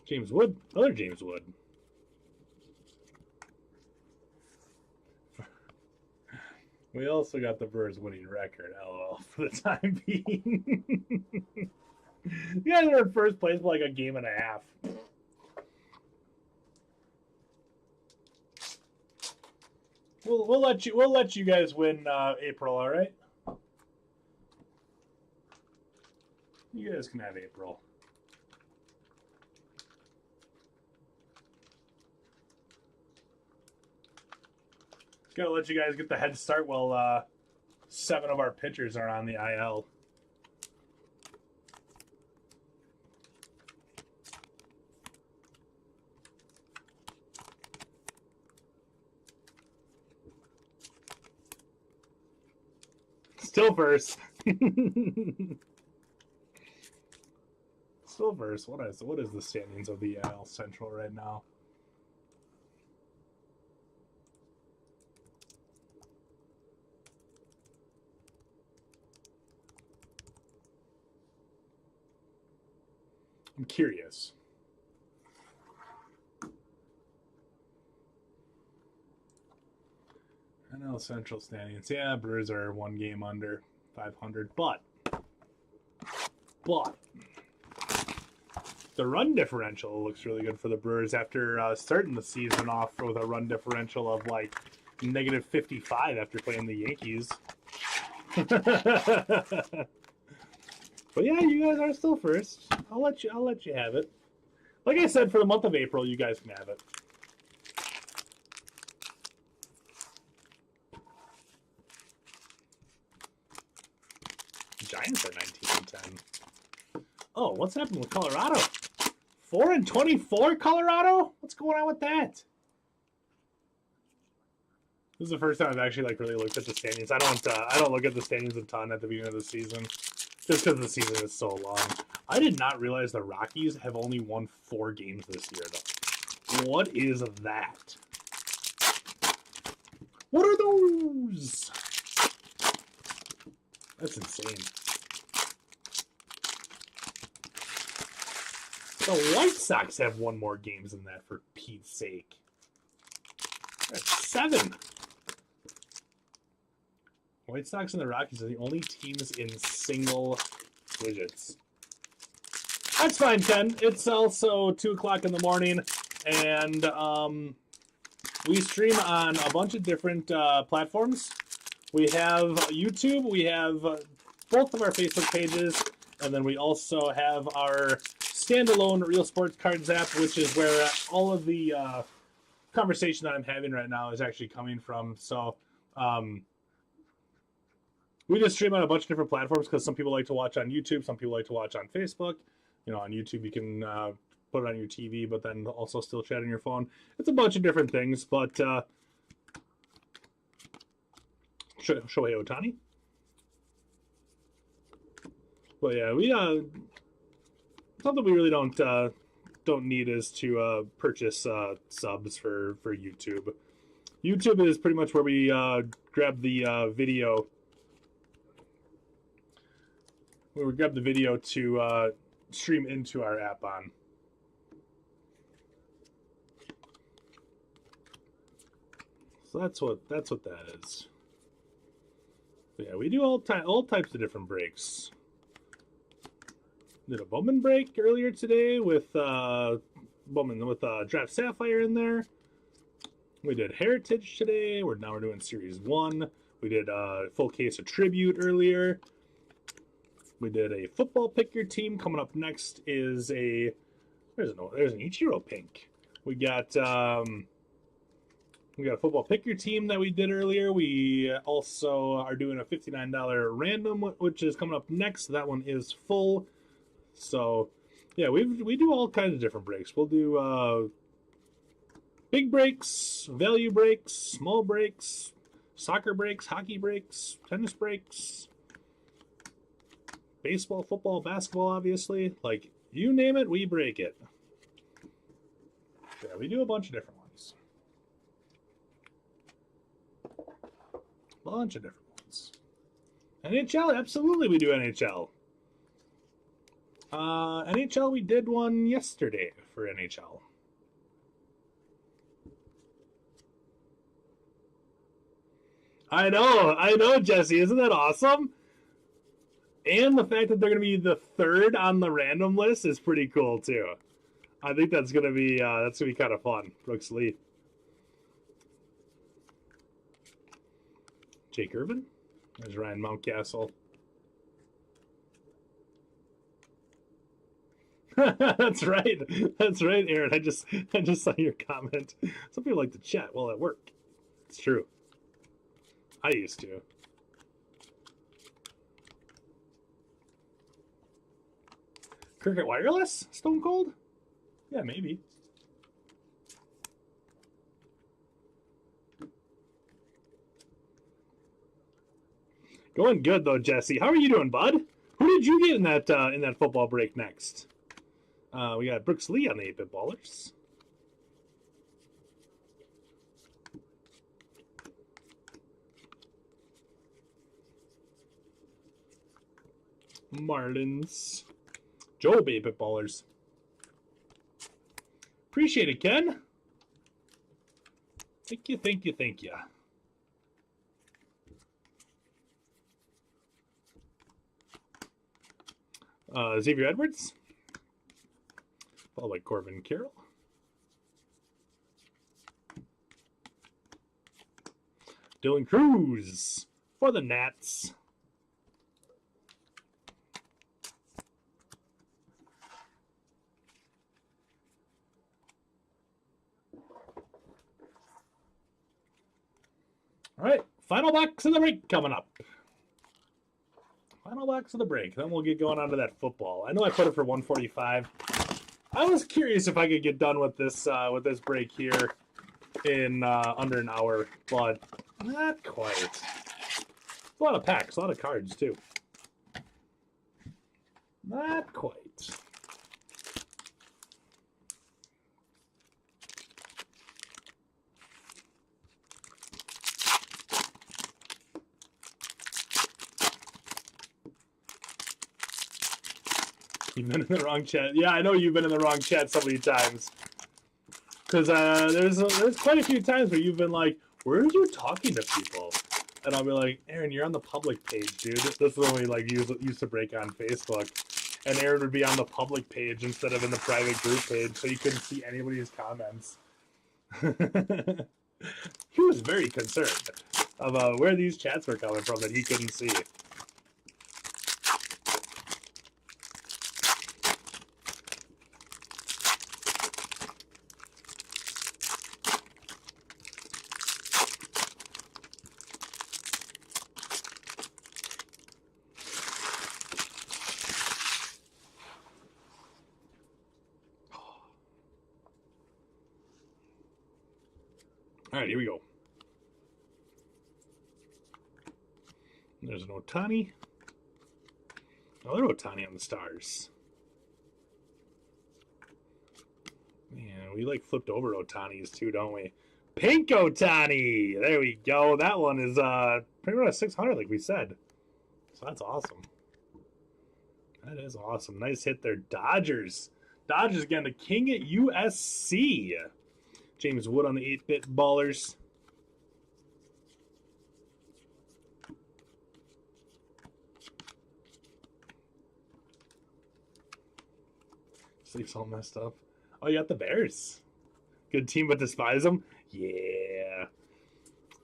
James Wood. Other James Wood. We also got the Brewers winning record, LOL, for the time being. You guys are in first place for like a game and a half. We'll let you guys win April, all right? You guys can have April. Gotta let you guys get the head start while 7 of our pitchers are on the IL. Still first. Still first. What is the standings of the IL Central right now? I'm curious. NL NL Central standings. Yeah, Brewers are 1 game under 500, but the run differential looks really good for the Brewers after starting the season off with a run differential of like negative 55 after playing the Yankees. But yeah, you guys are still first. I'll let you have it. Like I said, for the month of April, you guys can have it. Giants are 19-10. Oh, what's happening with Colorado? 4-24, Colorado? What's going on with that? This is the first time I've actually really looked at the standings. I don't look at the standings a ton at the beginning of the season, just because the season is so long. I did not realize the Rockies have only won 4 games this year, though. What is that? What are those? That's insane. The White Sox have 1 more games than that, for Pete's sake. That's 7. White Sox and the Rockies are the only teams in single digits. That's fine, Ken. It's also 2 o'clock in the morning, and we stream on a bunch of different platforms. We have YouTube, we have both of our Facebook pages, and then we also have our standalone Real Sports Cards app, which is where all of the conversation that I'm having right now is actually coming from. So we just stream on a bunch of different platforms because some people like to watch on YouTube, some people like to watch on Facebook. You know, on YouTube you can put it on your TV, but then also still chat on your phone. It's a bunch of different things, but Shohei Ohtani. But yeah, we something we really don't need is to purchase subs for YouTube. YouTube is pretty much where we grab the video. Where we grab the video to stream into our app on. So that's what that is. But yeah, we do all types of different breaks. Did a Bowman break earlier today with Bowman with Draft Sapphire in there. We did Heritage today. We're doing Series 1. We did a full case of Tribute earlier. We did a football pick your team. Coming up next is there's an Ichiro Pink. We got a football pick your team that we did earlier. We also are doing a $59 random, which is coming up next. That one is full. So yeah, we do all kinds of different breaks. We'll do big breaks, value breaks, small breaks, soccer breaks, hockey breaks, tennis breaks, baseball, football, basketball, obviously. Like, you name it, we break it. Yeah, we do a bunch of different ones. Bunch of different ones. NHL, absolutely we do NHL. NHL, we did one yesterday for NHL. I know, Jesse. Isn't that awesome? And the fact that they're going to be the 3rd on the random list is pretty cool too. I think that's going to be kind of fun. Brooks Lee, Jake Irvin. There's Ryan Mountcastle. That's right, Aaron. I just saw your comment. Some people like to chat while at work. It's true. I used to. Cricket Wireless? Stone Cold? Yeah, maybe. Going good though, Jesse. How are you doing, bud? Who did you get in that football break next? We got Brooks Lee on the 8-Bit Ballers. Marlins. Joe, 8-Bit Ballers. Appreciate it, Ken. Thank you. Xavier Edwards, followed by Corbin Carroll. Dylan Cruz for the Nats. All right, final box of the break coming up. Final box of the break. Then we'll get going on to that football. I know I put it for 145. I was curious if I could get done with this break here in under an hour, but not quite. It's a lot of packs, a lot of cards too. Not quite. You've been in the wrong chat. Yeah, I know you've been in the wrong chat so many times. Because there's quite a few times where you've been like, where are you talking to people? And I'll be like, Aaron, you're on the public page, dude. This is when we like used to break on Facebook. And Aaron would be on the public page instead of in the private group page, so you couldn't see anybody's comments. He was very concerned about where these chats were coming from that he couldn't see. All right, here we go. There's an Ohtani. Another Ohtani on the Stars. Man, we like flipped over Ohtanis too, don't we? Pink Ohtani! There we go. That one is pretty much 600 like we said. So that's awesome. That is awesome. Nice hit there. Dodgers. Dodgers again, the king at USC. James Wood on the 8-bit ballers. Sleeps all messed up. Oh, you got the Bears. Good team, but despise them? Yeah.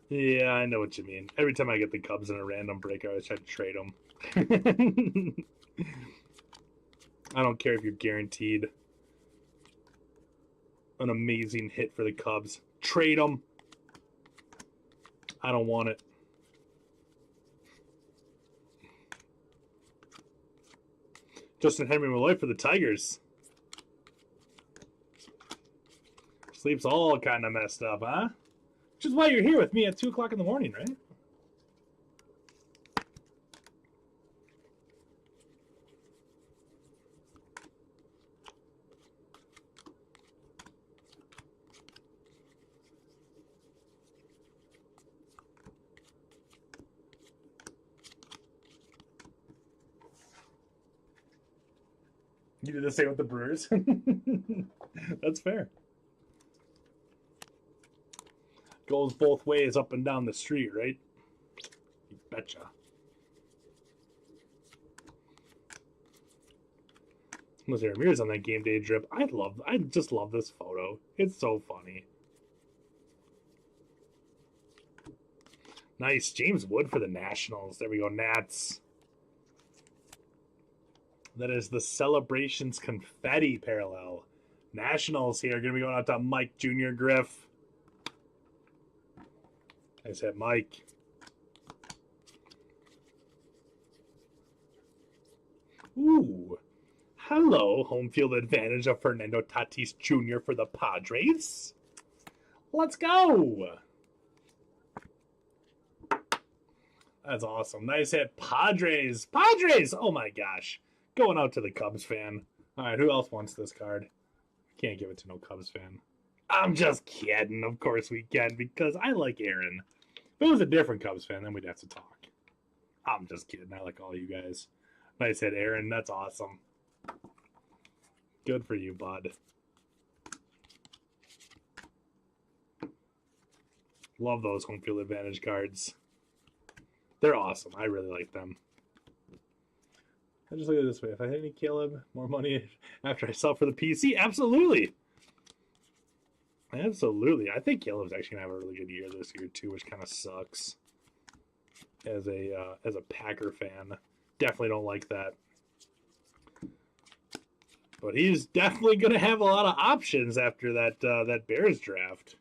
Yeah, I know what you mean. Every time I get the Cubs in a random break, I always try to trade them. I don't care if you're guaranteed an amazing hit for the Cubs. Trade them. I don't want it. Justin Henry Malloy for the Tigers. Sleep's all kind of messed up, huh? Which is why you're here with me at 2 o'clock in the morning, right? You did the same with the Brewers. That's fair. Goes both ways up and down the street, right? You betcha. Jose Ramirez on that game day drip. I just love this photo. It's so funny. Nice. James Wood for the Nationals. There we go, Nats. That is the Celebrations Confetti parallel. Nationals here. Going to be going out to Mike Jr. Griff. I said Mike. Ooh. Hello, home field advantage of Fernando Tatis Jr. for the Padres. Let's go. That's awesome. Nice hit. Padres. Padres. Oh my gosh. Going out to the Cubs fan. All right, who else wants this card? Can't give it to no Cubs fan. I'm just kidding. Of course we can, because I like Aaron. If it was a different Cubs fan, then we'd have to talk. I'm just kidding. I like all you guys. Nice hit, Aaron. That's awesome. Good for you, bud. Love those home field advantage cards. They're awesome. I really like them. I just look at it this way. If I hit any Caleb, more money after I sell for the PC? Absolutely. Absolutely. I think Caleb's actually going to have a really good year this year, too, which kind of sucks as a Packer fan. Definitely don't like that. But he's definitely going to have a lot of options after that Bears draft.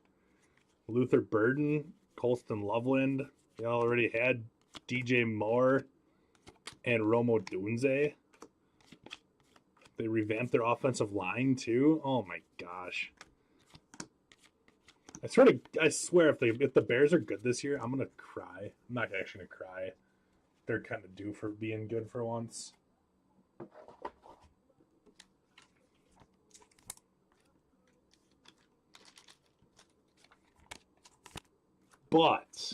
Luther Burden, Colston Loveland. They already had DJ Moore and Romo Dunze. They revamped their offensive line too. Oh my gosh! I swear, if the Bears are good this year, I'm gonna cry. I'm not actually gonna cry. They're kind of due for being good for once. But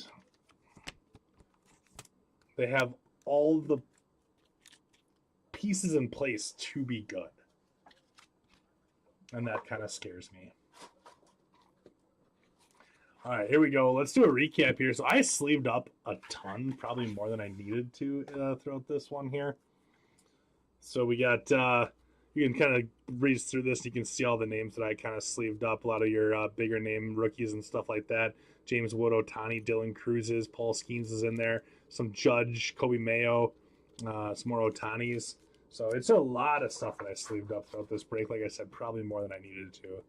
they have all the pieces in place to be good. And that kind of scares me. All right, here we go. Let's do a recap here. So I sleeved up a ton, probably more than I needed to throughout this one here. So we got, you can kind of breeze through this. You can see all the names that I kind of sleeved up. A lot of your bigger name rookies and stuff like that. James Wood, Ohtani, Dylan Cruz's, Paul Skeens is in there. Some Judge, Kobe Mayo, some more Ohtanis. So it's a lot of stuff that I sleeved up throughout this break. Like I said, probably more than I needed to.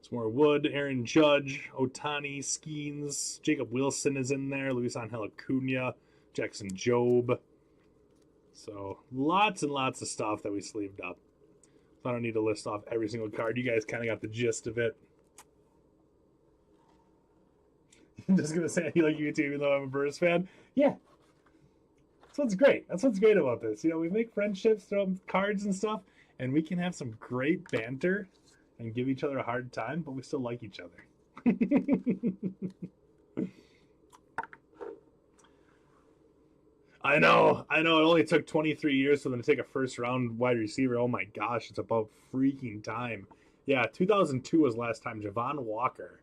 Some more Wood, Aaron Judge, Ohtani, Skeens, Jacob Wilson is in there. Luis Angel Acuna, Jackson Jobe. So lots and lots of stuff that we sleeved up. So I don't need to list off every single card. You guys kind of got the gist of it. I'm just gonna say I like you too, even though I'm a Brewers fan. Yeah, that's what's great. That's what's great about this. You know, we make friendships, throw cards and stuff, and we can have some great banter and give each other a hard time, but we still like each other. I know. It only took 23 years for them to take a first-round wide receiver. Oh my gosh, it's about freaking time. Yeah, 2002 was last time. Javon Walker,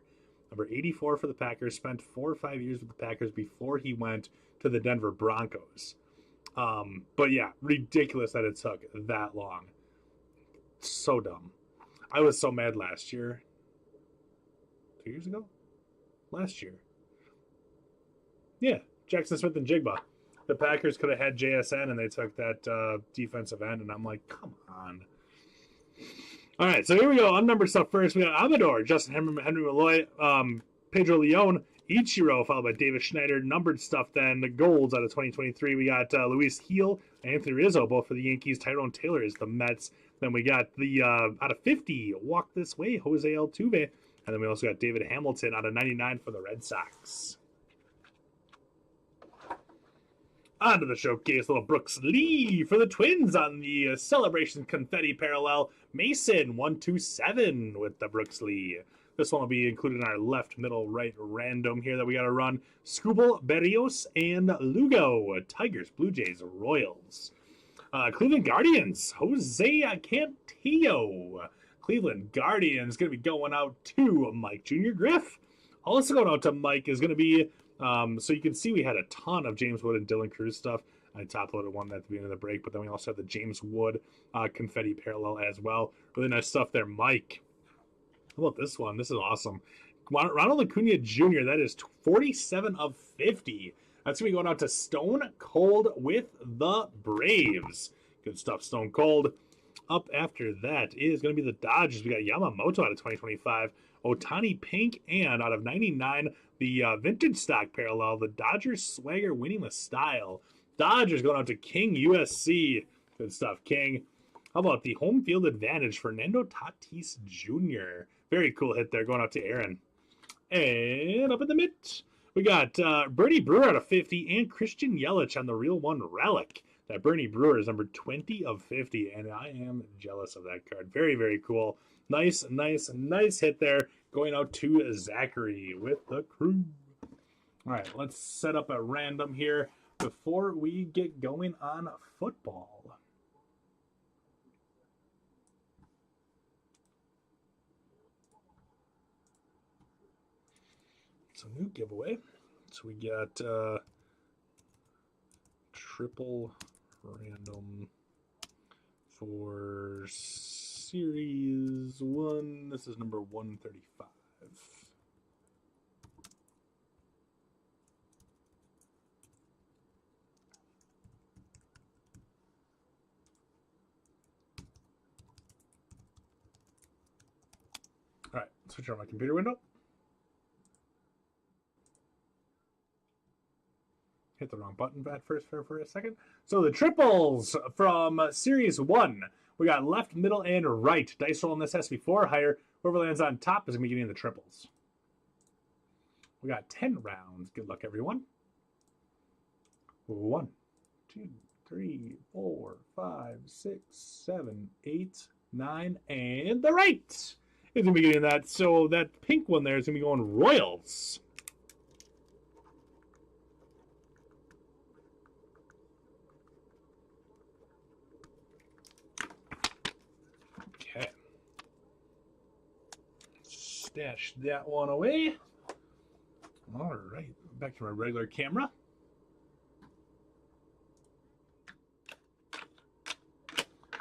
number 84 for the Packers, spent 4 or 5 years with the Packers before he went to the Denver Broncos. But yeah, ridiculous that it took that long. So dumb. I was so mad last year. 2 years ago? Last year. Yeah, Jackson Smith and Jigba. The Packers could have had JSN and they took that defensive end, and I'm like, come on. All right, so here we go. Unnumbered stuff first. We got Amador, Justin Henry Malloy, Pedro Leon, Ichiro, followed by David Schneider. Numbered stuff then. The golds out of 2023. We got Luis Heel, Anthony Rizzo, both for the Yankees. Tyrone Taylor is the Mets. Then we got the out of 50, Walk This Way, Jose Altuve. And then we also got David Hamilton out of 99 for the Red Sox. On to the showcase, little Brooks Lee for the Twins on the Celebration Confetti Parallel. Mason 127 with the Brooks Lee. This one will be included in our left, middle, right random here that we got to run. Scooble, Berrios, and Lugo. Tigers, Blue Jays, Royals. Cleveland Guardians, Jose Cantillo. Cleveland Guardians going to be going out to Mike Jr. Griff. Also going out to Mike is going to be, so you can see we had a ton of James Wood and Dylan Cruz stuff. I top-loaded one at the beginning of the break, but then we also have the James Wood confetti parallel as well. Really nice stuff there, Mike. How about this one? This is awesome. Ronald Acuna Jr., that is 47 of 50. That's going to be going out to Stone Cold with the Braves. Good stuff, Stone Cold. Up after that is going to be the Dodgers. We got Yamamoto out of 2025. Ohtani Pink, and out of 99, the vintage stock parallel, the Dodgers swagger winning with style. Dodgers going out to King USC. Good stuff, King. How about the home field advantage, Fernando Tatis Jr.? Very cool hit there, going out to Aaron. And up in the mid, we got Bernie Brewer out of 50 and Christian Yelich on the Real One Relic. That Bernie Brewer is number 20 of 50, and I am jealous of that card. Very, very cool. Nice hit there, going out to Zachary with the crew. All right, let's set up a random here before we get going on football. It's a new giveaway. So we got triple random for Series 1. This is number 135. All right, switch on my computer window. Hit the wrong button at first for a second. So the triples from Series 1. We got left, middle, and right. Dice roll on this has to be 4 or higher. Whoever lands on top is going to be getting the triples. We got 10 rounds. Good luck, everyone. 1, 2, 3, 4, 5, 6, 7, 8, 9, and the right is going to be getting that. So that pink one there is going to be going Royals. Okay. Stash that one away. All right, back to my regular camera.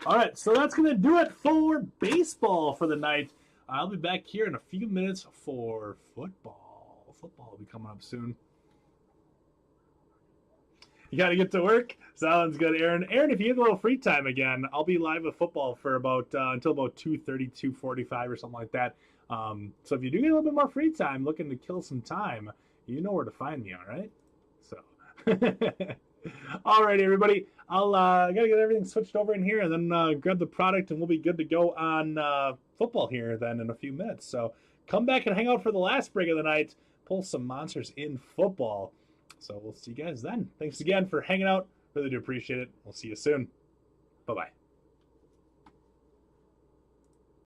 All right, so that's going to do it for baseball for the night. I'll be back here in a few minutes for football. Football will be coming up soon. You got to get to work? Sounds good, Aaron. Aaron, if you get a little free time again, I'll be live with football for about until about 2:30, 2:45 or something like that. So if you do get a little bit more free time, looking to kill some time, you know where to find me, all right? So, all right, everybody. I gotta get everything switched over in here and then grab the product, and we'll be good to go on football here then in a few minutes. So come back and hang out for the last break of the night. Pull some monsters in football. So we'll see you guys then. Thanks again for hanging out. Really do appreciate it. We'll see you soon. Bye-bye.